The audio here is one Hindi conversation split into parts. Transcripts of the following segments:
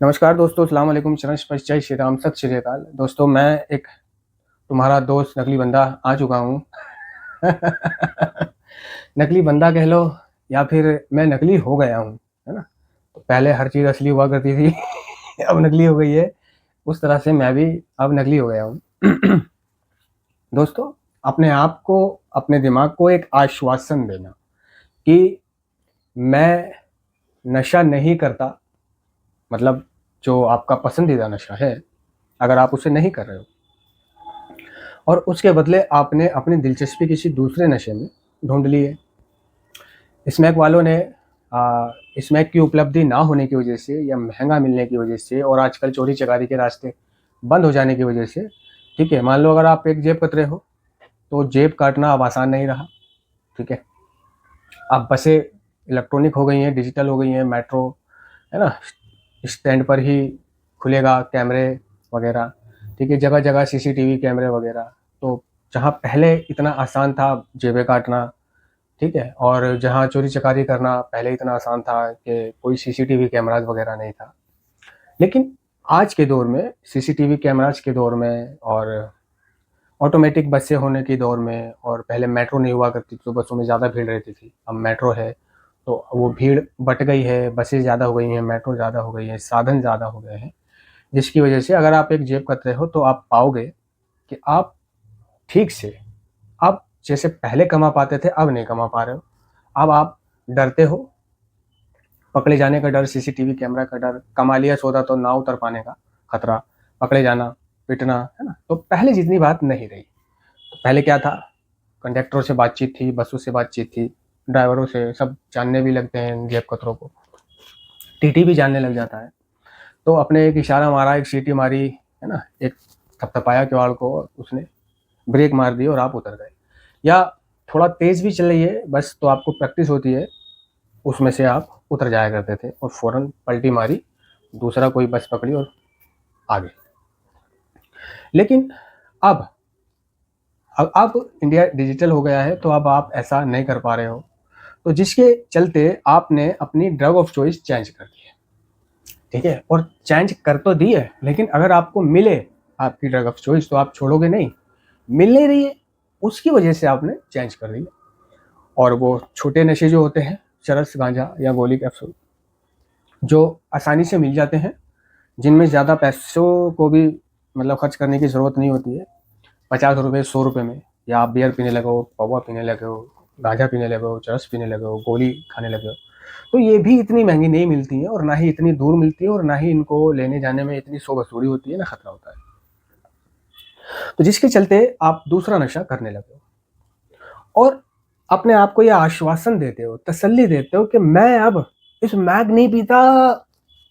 नमस्कार दोस्तों, अस्सलाम वालेकुम, चरण स्पर्श, जय श्री राम, सत श्री अकाल। दोस्तों, मैं एक तुम्हारा दोस्त नकली बंदा आ चुका हूँ। नकली बंदा कह लो या फिर मैं नकली हो गया हूँ, है ना? तो पहले हर चीज़ असली हुआ करती थी, अब नकली हो गई है। उस तरह से मैं भी अब नकली हो गया हूँ। दोस्तों, अपने आप को, अपने दिमाग को एक आश्वासन देना कि मैं नशा नहीं करता, मतलब जो आपका पसंदीदा नशा है, अगर आप उसे नहीं कर रहे हो और उसके बदले आपने अपनी दिलचस्पी किसी दूसरे नशे में ढूँढ ली है। स्मैक वालों ने स्मैक की उपलब्धि ना होने की वजह से या महँगा मिलने की वजह से और आजकल चोरी-चकारी के रास्ते बंद हो जाने की वजह से, ठीक है, मान लो अगर आप एक जेब कतरे हो, तो जेब काटना अब आसान नहीं रहा, ठीक है? अब बसें इलेक्ट्रॉनिक हो गई हैं, डिजिटल हो गई हैं, मेट्रो, है ना? स्टैंड पर ही खुलेगा कैमरे वगैरह, ठीक है? जगह-जगह सीसीटीवी कैमरे वगैरह। तो जहाँ पहले इतना आसान था जेबें काटना, ठीक है? और जहाँ चोरी-चकारी करना पहले इतना आसान था कि कोई सीसीटीवी कैमराज़ वगैरह नहीं था। लेकिन आज के दौर में सीसीटीवी कैमराज़ के दौर में और ऑटोमेटिक बसें होने के दौर में और पहले मेट्रो नहीं हुआ करती थी, तो बसों में ज़्यादा भीड़ रहती थी। अब मेट्रो है, तो वो भीड़ बँट गई है, बसें ज़्यादा हो गई हैं, मेट्रो ज़्यादा हो गई हैं, साधन ज़्यादा हो गए हैं, जिसकी वजह से अगर आप एक जेब कतरे हो, तो आप पाओगे कि आप ठीक से अब जैसे पहले कमा पाते थे, अब नहीं कमा पा रहे हो। अब आप डरते हो, पकड़े जाने का डर, सीसीटीवी कैमरा का डर, कमा लिया सौदा तो ना उतर पाने का खतरा, पकड़े जाना, पिटना, है ना? तो पहले जितनी बात नहीं रही। तो पहले क्या था, कंडक्टरों से बातचीत थी, बसों से बातचीत थी, ड्राइवरों से, सब जानने भी लगते हैं जेब कतरों को। टीटी भी जानने लग जाता है। तो अपने एक इशारा मारा, एक सीटी मारी, है ना? एक थपथपाया किवाड़ को, उसने ब्रेक मार दी और आप उतर गए। या थोड़ा तेज़ भी चल रही है बस, तो आपको प्रैक्टिस होती है, उसमें से आप उतर जाया करते थे और फ़ौरन पलटी मारी, दूसरा कोई बस पकड़ी और आगे। लेकिन अब अब इंडिया डिजिटल हो गया है, तो अब आप ऐसा नहीं कर पा रहे हो। तो जिसके चलते आपने अपनी ड्रग ऑफ चॉइस चेंज कर दी है, ठीक है? और चेंज कर तो दी है, लेकिन अगर आपको मिले आपकी ड्रग ऑफ चॉइस, तो आप छोड़ोगे नहीं। मिल नहीं रही है, उसकी वजह से आपने चेंज कर दी है। और वो छोटे नशे जो होते हैं, चरस, गांजा या गोली कैप्सूल, जो आसानी से मिल जाते हैं, जिनमें ज़्यादा पैसों को भी मतलब खर्च करने की ज़रूरत नहीं होती है। 50 रुपए, 100 रुपए में, या आप बियर पीने लगे हो, पौवा पीने लगे हो, गांजा पीने लगे हो, चरस पीने लगे हो, गोली खाने लगे हो, तो ये भी इतनी महंगी नहीं मिलती हैं और ना ही इतनी दूर मिलती है और ना ही इनको लेने जाने में इतनी सौ वसूली होती है, ना खतरा होता है। तो जिसके चलते आप दूसरा नशा करने लगे हो और अपने आप को यह आश्वासन देते हो, तसल्ली देते हो कि मैं अब स्मैक नहीं पीता।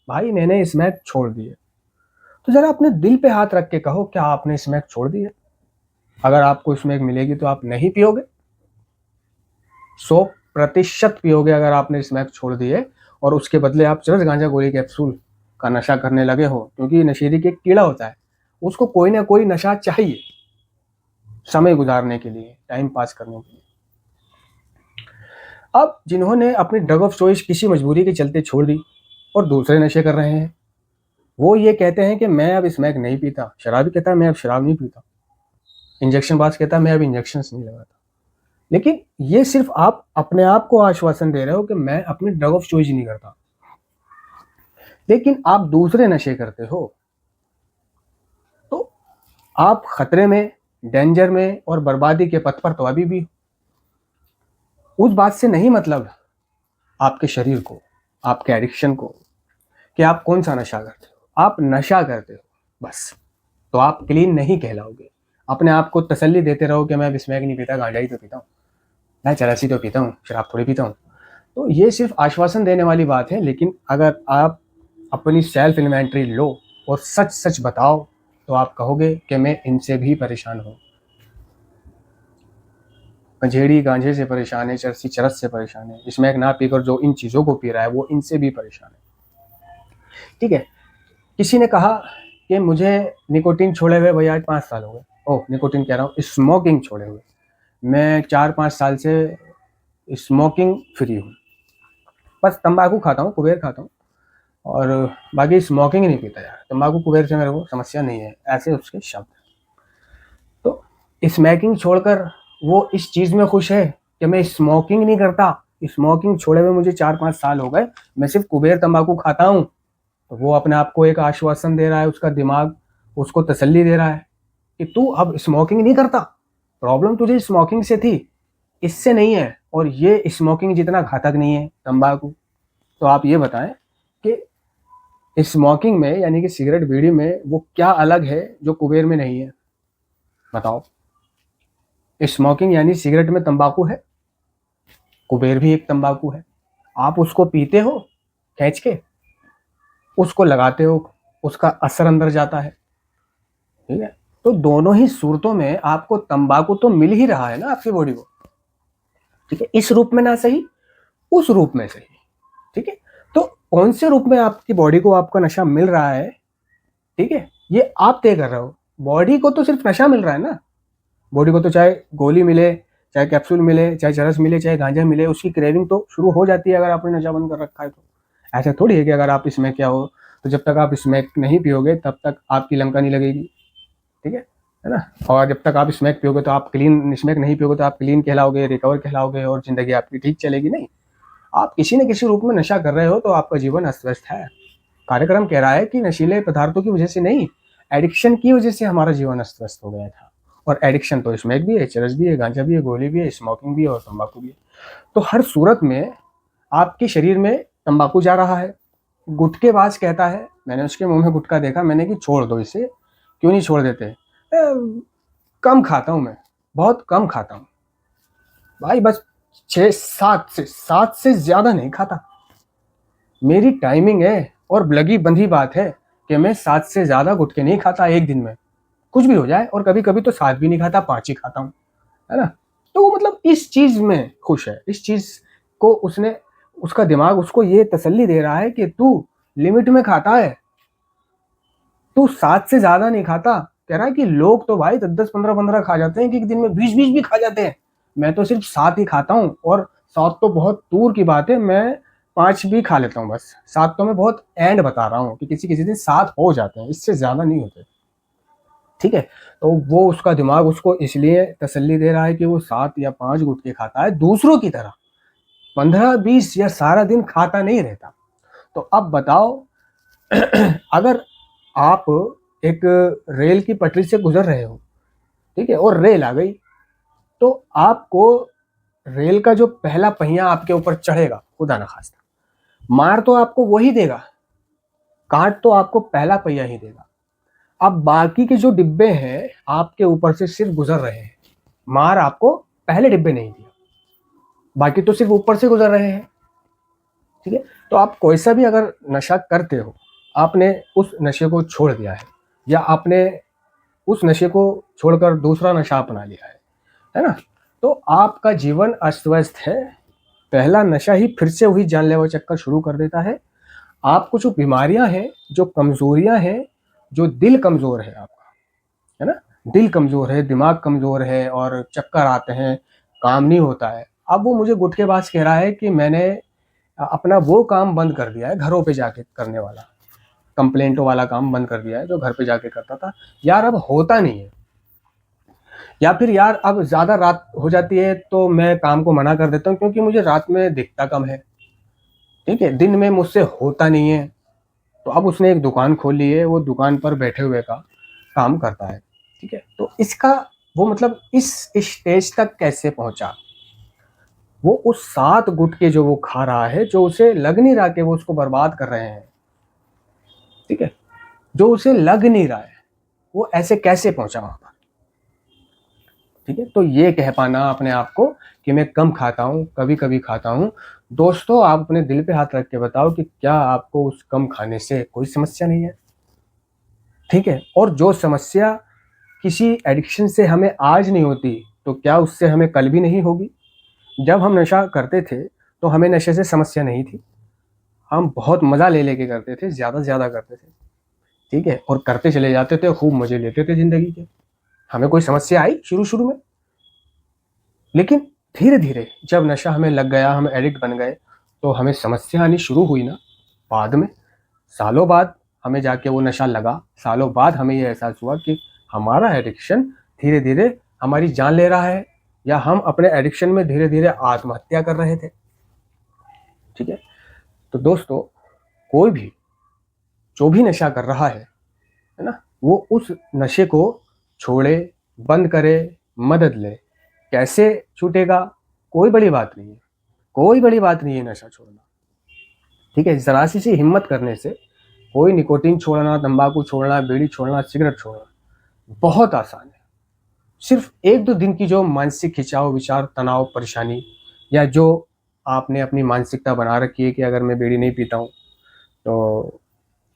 भाई, मैंने स्मैक छोड़ दी है। तो जरा अपने दिल पे हाथ रख के कहो, क्या आपने स्मैक छोड़ दी है? अगर आपको स्मैक मिलेगी तो आप नहीं पियोगे, 100% पियोगे अगर आपने स्मैक छोड़ दी है और उसके बदले आप चरस, गांजा, गोली, कैप्सूल का नशा करने लगे हो, क्योंकि नशेड़ी की एक कीड़ा होता है, उसको कोई ना कोई नशा चाहिए समय गुजारने के लिए, टाइम पास करने के लिए। अब जिन्होंने अपनी ड्रग ऑफ चॉइस किसी मजबूरी के चलते छोड़ दी और दूसरे नशे कर रहे हैं, वो ये कहते हैं कि मैं अब स्मैक नहीं पीता। शराबी कहता है मैं अब शराब नहीं पीता। इंजेक्शन बाज कहता है मैं अब इंजेक्शन नहीं लगाता। लेकिन ये सिर्फ आप अपने आप को आश्वासन दे रहे हो कि मैं अपनी ड्रग ऑफ चॉइस नहीं करता, लेकिन आप दूसरे नशे करते हो, तो आप खतरे में, डेंजर में और बर्बादी के पथ पर तो अभी भी। उस बात से नहीं मतलब आपके शरीर को, आपके एडिक्शन को, कि आप कौन सा नशा करते हो। आप नशा करते हो बस, तो आप क्लीन नहीं कहलाओगे। अपने आप को तसल्ली देते रहो कि मैं स्मैक नहीं पीता, गांजा ही तो पीता हूँ, मैं चरस तो पीता हूँ, शराब थोड़ी पीता हूँ। तो ये सिर्फ आश्वासन देने वाली बात है, लेकिन अगर आप अपनी सेल्फ इन्वेंट्री लो और सच सच बताओ, तो आप कहोगे कि मैं इनसे भी परेशान हूँ। गंजेड़ी गांजे से परेशान है, चरसी चरस से परेशान है, स्मैक ना पीकर जो इन चीज़ों को पी रहा है, वो इनसे भी परेशान है, ठीक है? किसी ने कहा कि मुझे निकोटीन छोड़े हुए भैया आज 5 साल हो गए। ओह, निकोटीन कह रहा हूँ, स्मोकिंग छोड़े हुए। मैं 4-5 साल से स्मोकिंग फ्री हूँ। बस तंबाकू खाता हूँ, कुबेर खाता हूँ और बाकी स्मोकिंग नहीं पीता यार, तंबाकू कुबेर से मेरे को समस्या नहीं है, ऐसे उसके शब्द। तो स्मोकिंग छोड़कर वो इस चीज़ में खुश है कि मैं स्मोकिंग नहीं करता, स्मोकिंग छोड़े हुए मुझे 4-5 साल हो गए, मैं सिर्फ कुबेर तंबाकू खाता हूँ। तो वो अपने आप को एक आश्वासन दे रहा है, उसका दिमाग उसको तसल्ली दे रहा है कि तू अब स्मोकिंग नहीं करता, प्रॉब्लम तुझे स्मोकिंग से थी, इससे नहीं है, और ये स्मोकिंग जितना घातक नहीं है तंबाकू। तो आप ये बताएं कि स्मोकिंग में यानी कि सिगरेट बीड़ी में वो क्या अलग है जो कुबेर में नहीं है, बताओ। स्मोकिंग यानी सिगरेट में तंबाकू है, कुबेर भी एक तंबाकू है, आप उसको पीते हो खींच के, उसको लगाते हो, उसका असर अंदर जाता है, ठीक है। तो दोनों ही सूरतों में आपको तंबाकू तो मिल ही रहा है ना आपकी बॉडी को, ठीक है, इस रूप में ना सही उस रूप में सही, ठीक है। तो कौन से रूप में आपकी बॉडी को आपका नशा मिल रहा है, ठीक है, ये आप तय कर रहे हो। बॉडी को तो सिर्फ नशा मिल रहा है ना, बॉडी को तो चाहे गोली मिले, चाहे कैप्सूल मिले, चाहे चरस मिले, चाहे गांजा मिले, उसकी क्रेविंग तो शुरू हो जाती है अगर आपने नशा बंद कर रखा है तो। ऐसा थोड़ी है कि अगर आप इसमें क्या हो तो जब तक आप स्मैक नहीं पियोगे तब तक आपकी लंका नहीं लगेगी, ठीक है ना। और जब तक आप स्मैक पियोगे तो आप क्लीन, स्मैक नहीं पियोगे तो आप क्लीन कहलाओगे, रिकवर कहलाओगे, और जिंदगी आपकी ठीक चलेगी नहीं। आप किसी न किसी रूप में नशा कर रहे हो तो आपका जीवन अस्त व्यस्त है। कार्यक्रम कह रहा है कि नशीले पदार्थों की वजह से नहीं, एडिक्शन की वजह से हमारा जीवन अस्त व्यस्त हो गया था। और एडिक्शन तो स्मैक भी है, चरस भी है, गांजा भी है, गोली भी है, स्मोकिंग भी है और तंबाकू भी है। तो हर सूरत में आपके शरीर में तंबाकू जा रहा है। गुटखेबाज कहता है, मैंने उसके मुंह में गुटखा देखा, मैंने कि छोड़ दो इसे, क्यों नहीं छोड़ देते। कम खाता हूँ मैं, बहुत कम खाता हूँ भाई, बस 6-7 से ज़्यादा नहीं खाता। मेरी टाइमिंग है और लगी बंधी बात है कि मैं 7 से ज़्यादा गुटखे नहीं खाता एक दिन में, कुछ भी हो जाए, और कभी कभी तो 7 भी नहीं खाता, 5 ही खाता हूँ, है ना। तो वो मतलब इस चीज़ में खुश है, इस चीज़ को उसने, उसका दिमाग उसको ये तसल्ली दे रहा है कि तू लिमिट में खाता है, तू 7 से ज़्यादा नहीं खाता। कह रहा है कि लोग तो भाई 10-10, 15-15 खा जाते हैं, कि एक दिन में 20-20 भी खा जाते हैं, मैं तो सिर्फ 7 ही खाता हूँ, और 7 तो बहुत दूर की बात है, मैं 5 भी खा लेता हूँ बस। 7 तो मैं बहुत एंड बता रहा हूँ कि किसी किसी दिन 7 हो जाते हैं, इससे ज़्यादा नहीं होते, ठीक है। तो वो उसका दिमाग उसको इसलिए तसल्ली दे रहा है कि वो 7 या 5 गुटखे खाता है, दूसरों की तरह 15-20 या सारा दिन खाता नहीं रहता। तो अब बताओ, अगर आप एक रेल की पटरी से गुजर रहे हो, ठीक है, और रेल आ गई, तो आपको रेल का जो पहला पहिया आपके ऊपर चढ़ेगा, खुदा ना खास्ता, मार तो आपको वही देगा, काट तो आपको पहला पहिया ही देगा। अब बाकी के जो डिब्बे हैं आपके ऊपर से सिर्फ गुजर रहे हैं, मार आपको पहले डिब्बे नहीं दिया, बाकी तो सिर्फ ऊपर से गुजर रहे हैं, ठीक है। तो आप कोई सा भी अगर नशा करते हो, आपने उस नशे को छोड़ दिया है, या आपने उस नशे को छोड़कर दूसरा नशा अपना लिया है ना, तो आपका जीवन अस्त व्यस्त है। पहला नशा ही फिर से वही जानलेवा चक्कर शुरू कर देता है। आपको जो बीमारियां हैं, जो कमजोरियां हैं, जो दिल कमजोर है आपका, है ना, दिल कमजोर है, दिमाग कमजोर है, और चक्कर आते हैं, काम नहीं होता है। अब वो मुझे गुटखेबाज कह रहा है कि मैंने अपना वो काम बंद कर दिया है, घरों पे जाके करने वाला, कंप्लेंटों वाला काम बंद कर दिया है जो घर पे जाके करता था। यार अब होता नहीं है, या फिर यार अब ज़्यादा रात हो जाती है तो मैं काम को मना कर देता हूँ, क्योंकि मुझे रात में दिखता कम है, ठीक है, दिन में मुझसे होता नहीं है। तो अब उसने एक दुकान खोल ली है, वो दुकान पर बैठे हुए का काम करता है, ठीक है। तो इसका वो मतलब इस स्टेज तक कैसे पहुंचा, वो उस 7 गुटखे जो वो खा रहा है, जो उसे लग नहीं रहा कि वो उसको बर्बाद कर रहे हैं, ठीक है, जो उसे लग नहीं रहा है, वो ऐसे कैसे पहुंचा वहां पर, ठीक है। तो ये कह पाना अपने आप को कि मैं कम खाता हूँ, कभी कभी खाता हूँ, दोस्तों आप अपने दिल पे हाथ रख के बताओ कि क्या आपको उस कम खाने से कोई समस्या नहीं है, ठीक है। और जो समस्या किसी एडिक्शन से हमें आज नहीं होती, तो क्या उससे हमें कल भी नहीं होगी। जब हम नशा करते थे तो हमें नशे से समस्या नहीं थी, हम बहुत मज़ा ले लेके करते थे, ज़्यादा से ज़्यादा करते थे, ठीक है, और करते चले जाते थे, खूब मज़े लेते थे ज़िंदगी के। हमें कोई समस्या आई शुरू शुरू में, लेकिन धीरे धीरे जब नशा हमें लग गया, हम एडिक्ट बन गए, तो हमें समस्या आनी शुरू हुई ना बाद में। सालों बाद हमें जाके वो नशा लगा, सालों बाद हमें ये एहसास हुआ कि हमारा एडिक्शन धीरे धीरे हमारी जान ले रहा है, या हम अपने एडिक्शन में धीरे धीरे आत्महत्या कर रहे थे। ठीक है, तो दोस्तों कोई भी जो भी नशा कर रहा है ना, वो उस नशे को छोड़े, बंद करे, मदद ले। कैसे छूटेगा? कोई बड़ी बात नहीं है, कोई बड़ी बात नहीं है नशा छोड़ना। ठीक है, जरा सी हिम्मत करने से कोई निकोटीन छोड़ना, तंबाकू छोड़ना, बीड़ी छोड़ना, सिगरेट छोड़ना बहुत आसान है। सिर्फ 1-2 दिन की जो मानसिक खिंचाव, विचार, तनाव, परेशानी, या जो आपने अपनी मानसिकता बना रखी है कि अगर मैं बीड़ी नहीं पीता हूँ तो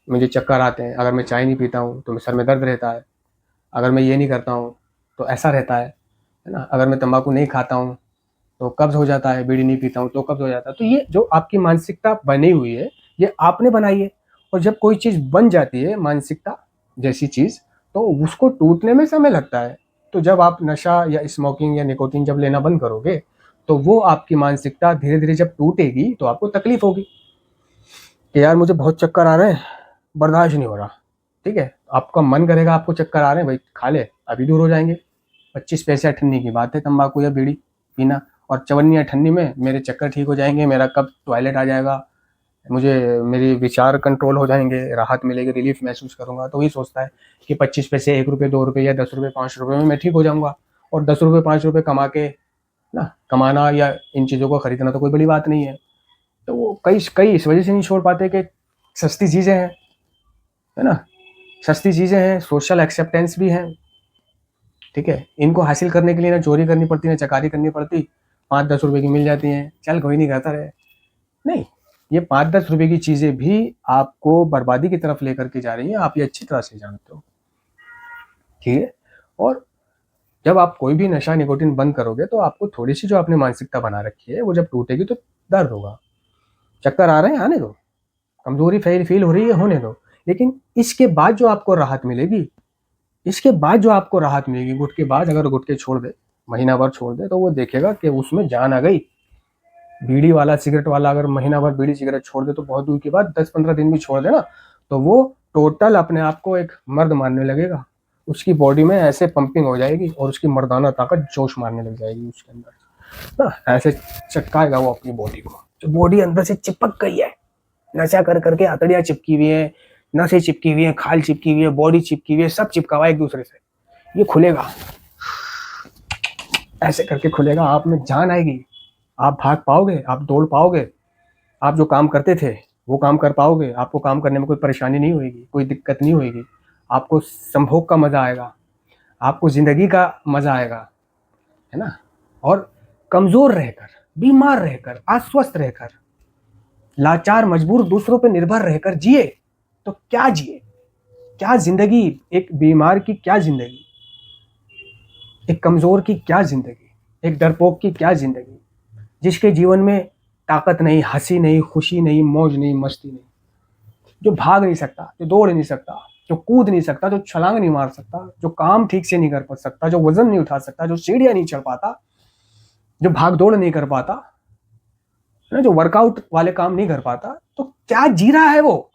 मुझे चक्कर आते हैं, अगर मैं चाय नहीं पीता हूँ तो सर में दर्द रहता है, अगर मैं ये नहीं करता हूँ तो ऐसा रहता है ना, अगर मैं तंबाकू नहीं खाता हूँ तो कब्ज हो जाता है, बीड़ी नहीं पीता हूँ तो कब्ज हो जाता है। तो ये जो आपकी मानसिकता बनी हुई है, ये आपने बनाई है। और जब कोई चीज़ बन जाती है, मानसिकता जैसी चीज़, तो उसको टूटने में समय लगता है। तो जब आप नशा या स्मोकिंग या निकोटीन जब लेना बंद करोगे, तो वो आपकी मानसिकता धीरे धीरे जब टूटेगी तो आपको तकलीफ होगी कि यार मुझे बहुत चक्कर आ रहे हैं, बर्दाश्त नहीं हो रहा। ठीक है, आपका मन करेगा, आपको चक्कर आ रहे हैं भाई, खा ले, अभी दूर हो जाएंगे। 25 पैसे अठन्नी की बात है तंबाकू या बीड़ी पीना, और 54 अठन्नी में मेरे चक्कर ठीक हो जाएंगे, मेरा कब टॉयलेट आ जाएगा, मुझे मेरे विचार कंट्रोल हो जाएंगे, राहत मिलेगी, रिलीफ महसूस करूंगा। तो वही सोचता है कि 25 पैसे, 1 रुपये, 2 रुपये या 10 रुपये, 5 रुपये में मैं ठीक हो जाऊंगा। और 10 रुपये, 5 रुपये कमा के ना, कमाना या इन चीज़ों को खरीदना तो कोई बड़ी बात नहीं है। तो वो कई कई इस वजह से नहीं छोड़ पाते कि सस्ती चीज़ें हैं, है ना, सस्ती चीज़ें हैं, सोशल एक्सेप्टेंस भी है। ठीक है, इनको हासिल करने के लिए ना चोरी करनी पड़ती, ना चकारी करनी पड़ती, 5-10 रुपए की मिल जाती हैं, चल कोई नहीं करता रहे। नहीं, ये 5-10 रुपए की चीज़ें भी आपको बर्बादी की तरफ लेकर के जा रही हैं, आप ये अच्छी तरह से जानते हो। ठीक है, और जब आप कोई भी नशा, निकोटीन बंद करोगे तो आपको थोड़ी सी जो आपने मानसिकता बना रखी है वो जब टूटेगी तो दर्द होगा, चक्कर आ रहे हैं आने दो, कमजोरी फील हो रही है होने दो। लेकिन इसके बाद जो आपको राहत मिलेगी, इसके बाद जो आपको राहत मिलेगी, गुटके बाद अगर गुटके छोड़ दे, महीना भर छोड़ दे, तो वो देखेगा कि उसमें जान आ गई। बीड़ी वाला, सिगरेट वाला अगर महीना भर बीड़ी सिगरेट छोड़ दे तो बहुत दूर की बात, 10-15 दिन भी छोड़ दे ना, तो वो टोटल अपने आप को एक मर्द मानने लगेगा। उसकी बॉडी में ऐसे पंपिंग हो जाएगी और उसकी मर्दाना ताकत जोश मारने लग जाएगी उसके अंदर ना, ऐसे चटकाएगा वो अपनी बॉडी को। जो बॉडी अंदर से चिपक गई है, नशा कर करके आतड़ियाँ चिपकी हुई है, नसें चिपकी हुई है, खाल चिपकी हुई है, बॉडी चिपकी हुई है, सब चिपका हुआ है एक दूसरे से, ये खुलेगा, ऐसे करके खुलेगा, आप में जान आएगी, आप भाग पाओगे, आप दौड़ पाओगे, आप जो काम करते थे वो काम कर पाओगे, आपको काम करने में कोई परेशानी नहीं होगी, कोई दिक्कत नहीं होगी, आपको संभोग का मजा आएगा, आपको जिंदगी का मजा आएगा, है ना। और कमजोर रहकर, बीमार रहकर, अस्वस्थ रहकर, लाचार, मजबूर, दूसरों पर निर्भर रहकर जिए तो क्या जिए, क्या जिंदगी, एक बीमार की क्या जिंदगी, एक कमजोर की क्या जिंदगी, एक डरपोक की क्या जिंदगी, जिसके जीवन में ताकत नहीं, हंसी नहीं, खुशी नहीं, मौज नहीं, मस्ती नहीं, जो भाग नहीं सकता, जो दौड़ नहीं सकता, जो कूद नहीं सकता, जो छलांग नहीं मार सकता, जो काम ठीक से नहीं कर सकता, जो वजन नहीं उठा सकता, जो सीढ़ियां नहीं चढ़ पाता, जो भाग दौड़ नहीं कर पाता, है ना, जो वर्कआउट वाले काम नहीं कर पाता, तो क्या जी रहा है वो।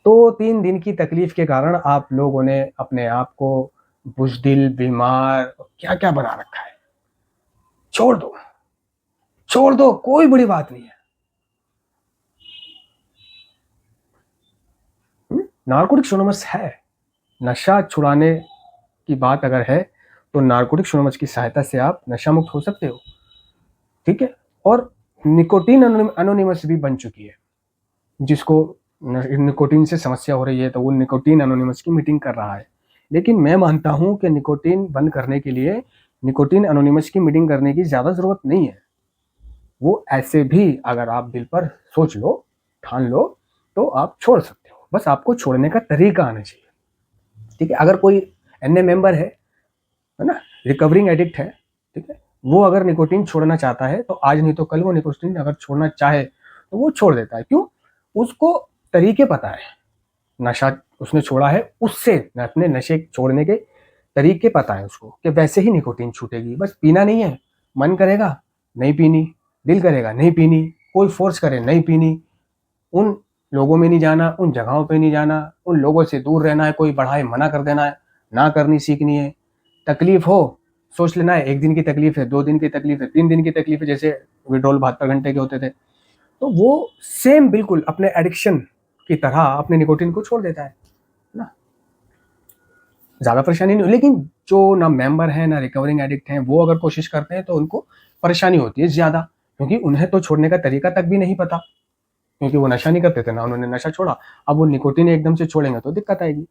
तो 3 दिन की तकलीफ के कारण आप लोगों ने अपने आप को बुज़दिल, बीमार, क्या क्या बना रखा है। छोड़ दो, छोड़ दो, कोई बड़ी बात नहीं है। नारकोटिक्स एनोनिमस है, नशा छुड़ाने की बात अगर है तो नारकोटिक्स एनोनिमस की सहायता से आप नशा मुक्त हो सकते हो। ठीक है, और निकोटीन एनोनिमस भी बन चुकी है, जिसको निकोटीन से समस्या हो रही है तो वो निकोटीन एनोनिमस की मीटिंग कर रहा है। लेकिन मैं मानता हूं कि निकोटीन बंद करने के लिए निकोटीन एनोनिमस की मीटिंग करने की ज़्यादा ज़रूरत नहीं है। वो ऐसे भी अगर आप दिल पर सोच लो, ठान लो, तो आप छोड़ सकते हो, बस आपको छोड़ने का तरीका आना चाहिए। ठीक है, अगर कोई एनए मेंबर है ना, रिकवरिंग एडिक्ट है, ठीक है, वो अगर निकोटीन छोड़ना चाहता है तो आज नहीं तो कल वो निकोटीन अगर छोड़ना चाहे तो वो छोड़ देता है। क्यों? उसको तरीके पता है, नशा उसने छोड़ा है, उससे अपने नशे छोड़ने के तरीके पता है उसको कि वैसे ही निकोटीन छूटेगी। बस पीना नहीं है, मन करेगा नहीं पीनी, दिल करेगा नहीं पीनी, कोई फोर्स करे नहीं पीनी, उन लोगों में नहीं जाना, उन जगहों पे नहीं जाना, उन लोगों से दूर रहना है, कोई बढ़ाए मना कर देना है, ना करनी सीखनी है। तकलीफ हो सोच लेना है, 1 दिन की तकलीफ है, 2 दिन की तकलीफ है, 3 दिन की तकलीफ है, जैसे विड्रॉल 72 घंटे के होते थे, तो वो सेम बिल्कुल अपने एडिक्शन की तरह अपने निकोटीन को छोड़ देता है ना। ज़्यादा परेशानी नहीं, लेकिन जो ना मेंबर है ना रिकवरिंग एडिक्ट हैं, वो अगर कोशिश करते हैं तो उनको परेशानी होती है ज़्यादा, क्योंकि उन्हें तो छोड़ने का तरीका तक भी नहीं पता, क्योंकि वो नशा नहीं करते थे ना, उन्होंने नशा छोड़ा, अब वो निकोटीन एकदम से छोड़ेंगे तो दिक्कत आएगी,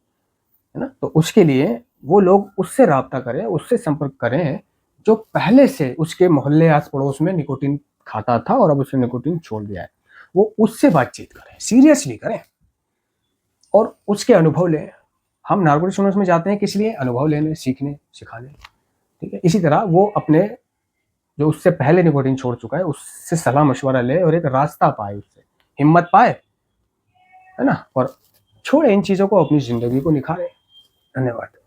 है ना। तो उसके लिए वो लोग उससे राब्ता करें, उससे संपर्क करें जो पहले से उसके मोहल्ले आस पड़ोस में निकोटीन खाता था और अब उसने निकोटीन छोड़ दिया है, वो उससे बातचीत करें, सीरियसली करें और उसके अनुभव लें। हम नारकोटिक्स एनोनिमस में जाते हैं किस लिए? अनुभव लेने, सीखने, सिखाने, ठीक है। इसी तरह वो अपने जो उससे पहले निकोटीन छोड़ चुका है उससे सलाह मशवरा ले और एक रास्ता पाए, उससे हिम्मत पाए, है ना, और छोड़े इन चीजों को, अपनी जिंदगी को निखारे। धन्यवाद।